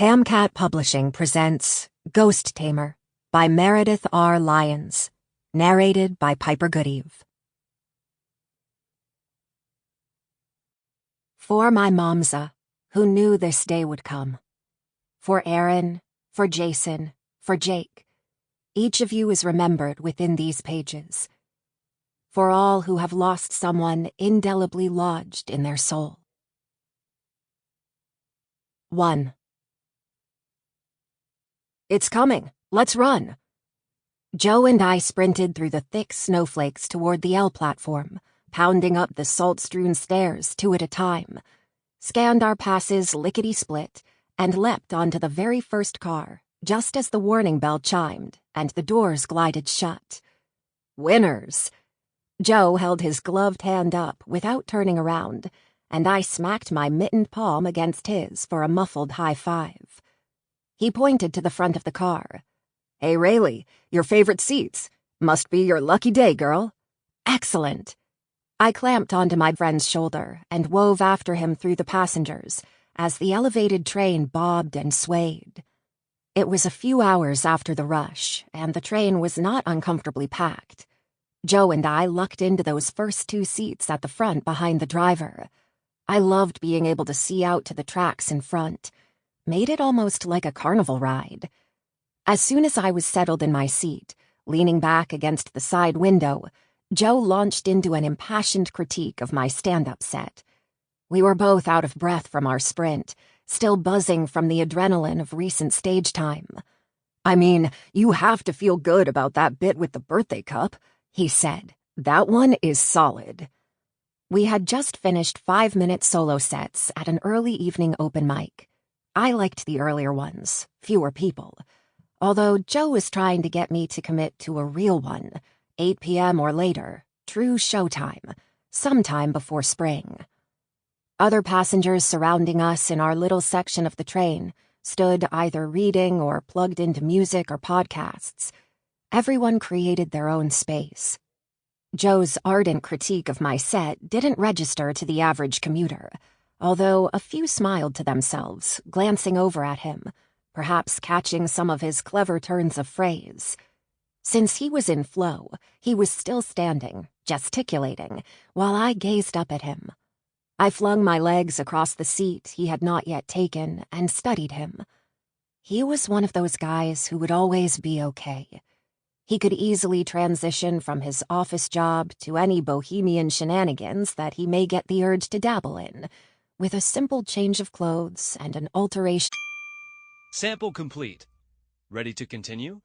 Camcat Publishing presents Ghost Tamer by Meredith R. Lyons, narrated by Piper Goodeve. For my Momza, who knew this day would come. For Aaron, for Jason, for Jake. Each of you is remembered within these pages. For all who have lost someone indelibly lodged in their soul. 1. It's coming. Let's run. Joe and I sprinted through the thick snowflakes toward the L platform, pounding up the salt-strewn stairs 2 at a time, scanned our passes lickety-split, and leapt onto the very first car, just as the warning bell chimed and the doors glided shut. Winners! Joe held his gloved hand up without turning around, and I smacked my mittened palm against his for a muffled high five. He pointed to the front of the car. "Hey, Raely, your favorite seats. Must be your lucky day, girl." "Excellent." I clamped onto my friend's shoulder and wove after him through the passengers as the elevated train bobbed and swayed. It was a few hours after the rush, and the train was not uncomfortably packed. Joe and I lucked into those first 2 seats at the front behind the driver. I loved being able to see out to the tracks in front. Made it almost like a carnival ride. As soon as I was settled in my seat, leaning back against the side window, Joe launched into an impassioned critique of my stand-up set. We were both out of breath from our sprint, still buzzing from the adrenaline of recent stage time. "I mean, you have to feel good about that bit with the birthday cup," he said. "That one is solid." We had just finished 5-minute solo sets at an early evening open mic. I liked the earlier ones, fewer people, although Joe was trying to get me to commit to a real one, 8 p.m. or later, true showtime, sometime before spring. Other passengers surrounding us in our little section of the train stood either reading or plugged into music or podcasts. Everyone created their own space. Joe's ardent critique of my set didn't register to the average commuter, although a few smiled to themselves, glancing over at him, perhaps catching some of his clever turns of phrase. Since he was in flow, he was still standing, gesticulating, while I gazed up at him. I flung my legs across the seat he had not yet taken and studied him. He was one of those guys who would always be okay. He could easily transition from his office job to any bohemian shenanigans that he may get the urge to dabble in, with a simple change of clothes and an alteration. Sample complete. Ready to continue?